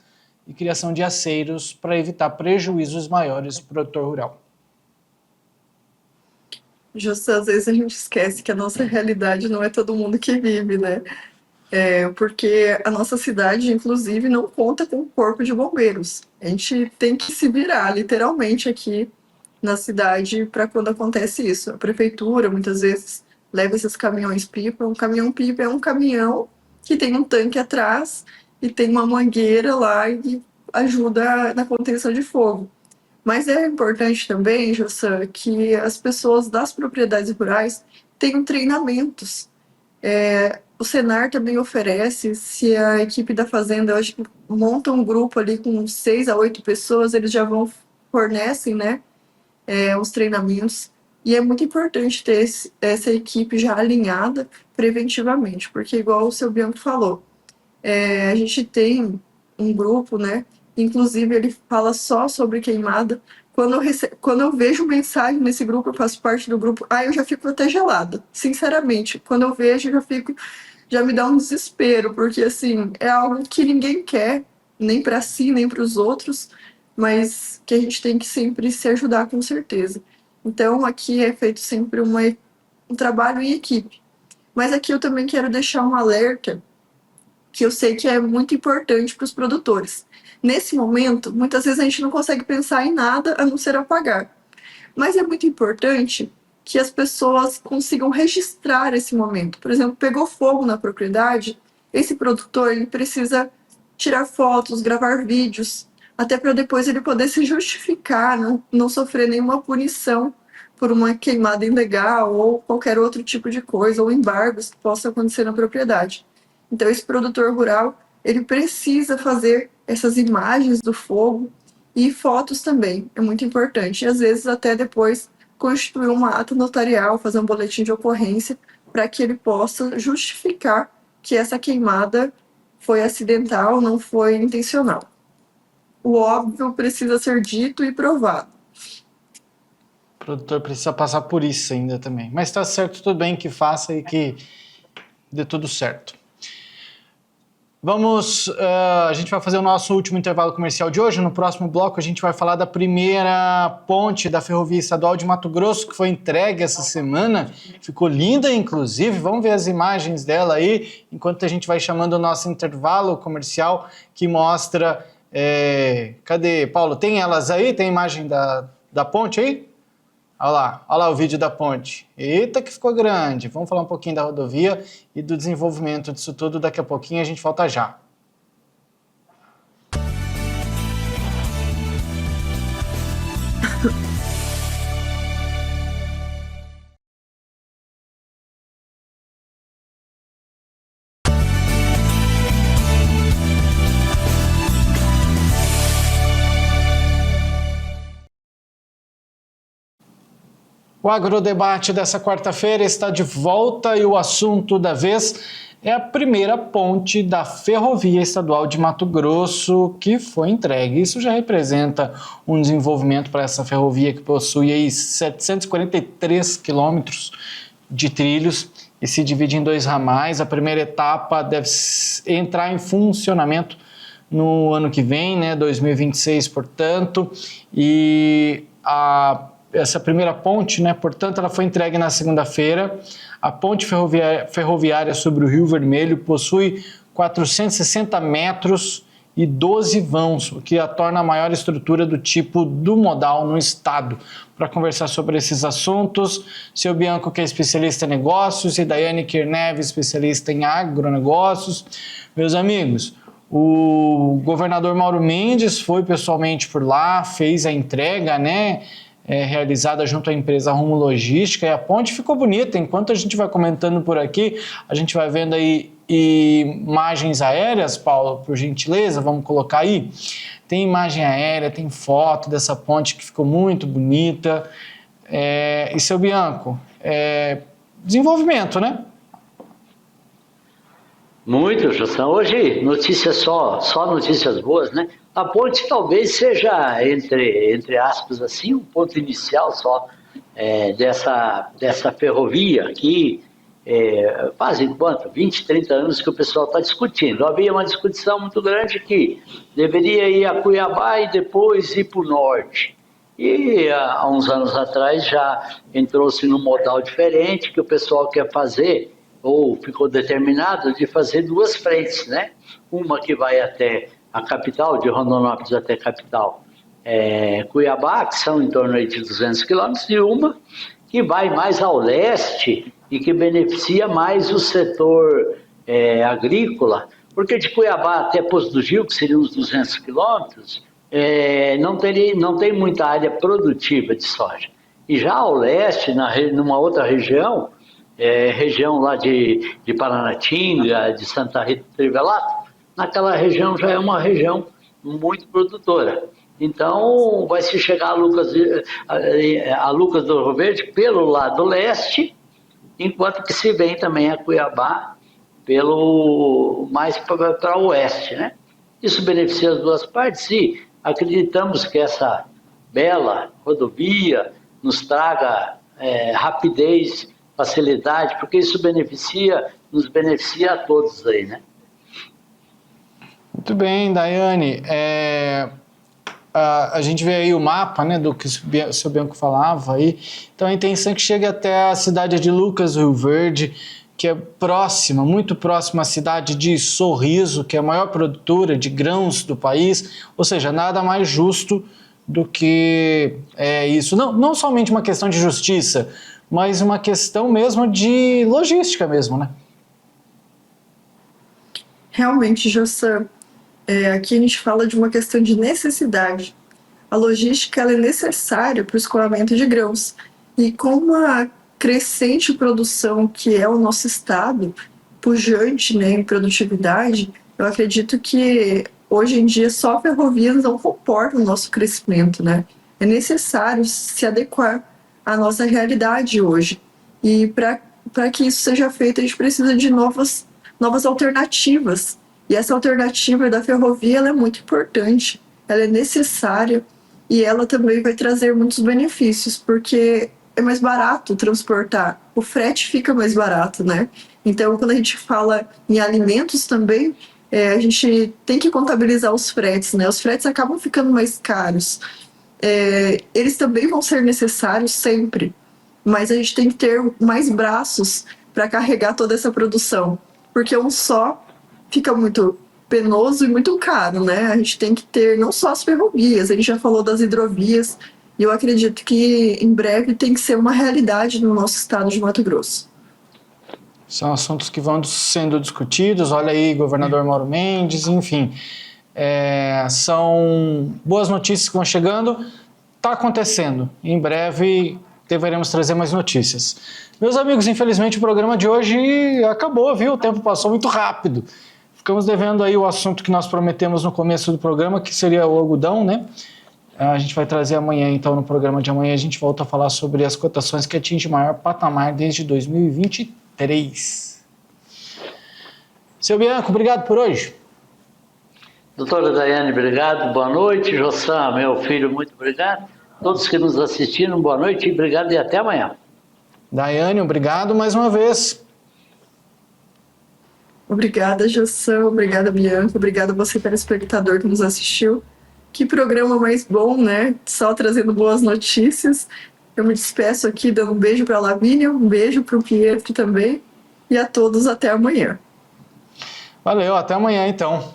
e criação de aceiros para evitar prejuízos maiores para o produtor rural. Justo, às vezes a gente esquece que a nossa realidade não é todo mundo que vive, né? Porque a nossa cidade, inclusive, não conta com corpo de bombeiros. A gente tem que se virar, literalmente, aqui na cidade para quando acontece isso. A prefeitura, muitas vezes, leva esses caminhões-pipa. Um caminhão-pipa é um caminhão que tem um tanque atrás e tem uma mangueira lá e ajuda na contenção de fogo. Mas é importante também, Jossan, que as pessoas das propriedades rurais tenham treinamentos. O Senar também oferece, se a equipe da fazenda, eu acho que monta um grupo ali com 6 a 8 pessoas, eles já fornecem, né, os treinamentos. E é muito importante ter essa equipe já alinhada preventivamente, porque igual o seu Bianco falou, a gente tem um grupo, né? Inclusive, ele fala só sobre queimada. Quando eu vejo mensagem nesse grupo, eu faço parte do grupo, eu já fico até gelada. Sinceramente, quando eu vejo, já me dá um desespero, porque, assim, é algo que ninguém quer, nem para si, nem para os outros, mas que a gente tem que sempre se ajudar, com certeza. Então, aqui é feito sempre um trabalho em equipe. Mas aqui eu também quero deixar um alerta que eu sei que é muito importante para os produtores. Nesse momento, muitas vezes a gente não consegue pensar em nada a não ser apagar. Mas é muito importante que as pessoas consigam registrar esse momento. Por exemplo, pegou fogo na propriedade, esse produtor ele precisa tirar fotos, gravar vídeos, até para depois ele poder se justificar, não sofrer nenhuma punição por uma queimada ilegal ou qualquer outro tipo de coisa, ou embargos que possa acontecer na propriedade. Então, esse produtor rural, ele precisa fazer essas imagens do fogo e fotos também, é muito importante. E, às vezes, até depois, constituir uma ata notarial, fazer um boletim de ocorrência, para que ele possa justificar que essa queimada foi acidental, não foi intencional. O óbvio precisa ser dito e provado. O produtor precisa passar por isso ainda também. Mas está certo, tudo bem que faça e que dê tudo certo. A gente vai fazer o nosso último intervalo comercial de hoje. No próximo bloco a gente vai falar da primeira ponte da Ferrovia Estadual de Mato Grosso, que foi entregue essa semana. Ficou linda, inclusive. Vamos ver as imagens dela aí, enquanto a gente vai chamando o nosso intervalo comercial, que mostra... Cadê, Paulo? Tem elas aí? Tem a imagem da ponte aí? Olha lá o vídeo da ponte. Eita, que ficou grande. Vamos falar um pouquinho da rodovia e do desenvolvimento disso tudo. Daqui a pouquinho a gente volta já. O agrodebate dessa quarta-feira está de volta e o assunto da vez é a primeira ponte da Ferrovia Estadual de Mato Grosso que foi entregue. Isso já representa um desenvolvimento para essa ferrovia que possui aí 743 quilômetros de trilhos e se divide em 2 ramais. A primeira etapa deve entrar em funcionamento no ano que vem, né, 2026, portanto, e essa primeira ponte, né, portanto, ela foi entregue na segunda-feira. A ponte ferroviária sobre o Rio Vermelho possui 460 metros e 12 vãos, o que a torna a maior estrutura do tipo do modal no estado. Para conversar sobre esses assuntos, seu Bianco, que é especialista em negócios, e Daiane Kirnev, especialista em agronegócios. Meus amigos, o governador Mauro Mendes foi pessoalmente por lá, fez a entrega, né, realizada junto à empresa Rumo Logística, e a ponte ficou bonita. Enquanto a gente vai comentando por aqui, a gente vai vendo aí imagens aéreas, Paulo, por gentileza, vamos colocar aí. Tem imagem aérea, tem foto dessa ponte que ficou muito bonita. E seu Bianco, desenvolvimento, né? Muito, Justão. Hoje, notícias só notícias boas, né? A ponte talvez seja, entre aspas, assim, um ponto inicial só dessa ferrovia que fazem quanto? 20, 30 anos que o pessoal está discutindo. Havia uma discussão muito grande que deveria ir a Cuiabá e depois ir para o norte. E há uns anos atrás já entrou-se num modal diferente que o pessoal quer fazer, ou ficou determinado de fazer 2 frentes, né? Uma que vai até a capital, de Rondonópolis até a capital Cuiabá, que são em torno de 200 quilômetros, e uma que vai mais ao leste e que beneficia mais o setor agrícola, porque de Cuiabá até Poço do Gil, que seriam uns 200 quilômetros, não tem muita área produtiva de soja. E já ao leste, numa outra região, região lá de Paranatinga, de Santa Rita do Trivelato, naquela região já é uma região muito produtora. Então, vai se chegar a Lucas do Rio Verde pelo lado leste, enquanto que se vem também a Cuiabá mais para o oeste, né? Isso beneficia as 2 partes e acreditamos que essa bela rodovia nos traga rapidez, facilidade, porque isso nos beneficia a todos aí, né? Muito bem, Daiane. A gente vê aí o mapa, né, do que o seu Bianco falava aí. Então a intenção é que chegue até a cidade de Lucas do Rio Verde, que é muito próxima à cidade de Sorriso, que é a maior produtora de grãos do país. Ou seja, nada mais justo do que isso. Não somente uma questão de justiça, mas uma questão mesmo de logística mesmo, né? Realmente, Jossan, aqui a gente fala de uma questão de necessidade. A logística ela é necessária para o escoamento de grãos. E com uma crescente produção que é o nosso estado, pujante, né, em produtividade, eu acredito que hoje em dia só ferrovias não comportam o nosso crescimento, né? É necessário se adequar à nossa realidade hoje. E para que isso seja feito, a gente precisa de novas alternativas. E essa alternativa da ferrovia ela é muito importante, ela é necessária e ela também vai trazer muitos benefícios, porque é mais barato transportar, o frete fica mais barato, né? Então, quando a gente fala em alimentos também, a gente tem que contabilizar os fretes, né? Os fretes acabam ficando mais caros. Eles também vão ser necessários sempre, mas a gente tem que ter mais braços para carregar toda essa produção, porque um só fica muito penoso e muito caro, né? A gente tem que ter não só as ferrovias, a gente já falou das hidrovias, e eu acredito que em breve tem que ser uma realidade no nosso estado de Mato Grosso. São assuntos que vão sendo discutidos, olha aí, governador Mauro Mendes, enfim. São boas notícias que vão chegando, está acontecendo. Em breve deveremos trazer mais notícias. Meus amigos, infelizmente o programa de hoje acabou, viu? O tempo passou muito rápido. Ficamos devendo aí o assunto que nós prometemos no começo do programa, que seria o algodão, né? A gente vai trazer amanhã, então, no programa de amanhã, a gente volta a falar sobre as cotações que atingem o maior patamar desde 2023. Seu Bianco, obrigado por hoje. Doutora Daiane, obrigado. Boa noite. Jossam, meu filho, muito obrigado. Todos que nos assistiram, boa noite, obrigado e até amanhã. Daiane, obrigado mais uma vez. Obrigada, Jossam. Obrigada, Bianca. Obrigada a você, telespectador, que nos assistiu. Que programa mais bom, né? Só trazendo boas notícias. Eu me despeço aqui dando um beijo para a Lavínia, um beijo para o Pietro também. E a todos até amanhã. Valeu, até amanhã então.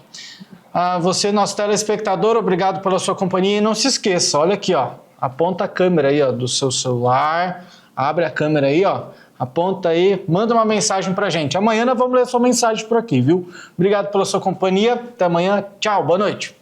A você, nosso telespectador, obrigado pela sua companhia. E não se esqueça, olha aqui, ó, aponta a câmera aí, ó, do seu celular, abre a câmera aí, ó, aponta aí, manda uma mensagem pra gente. Amanhã nós vamos ler sua mensagem por aqui, viu? Obrigado pela sua companhia, até amanhã, tchau, boa noite.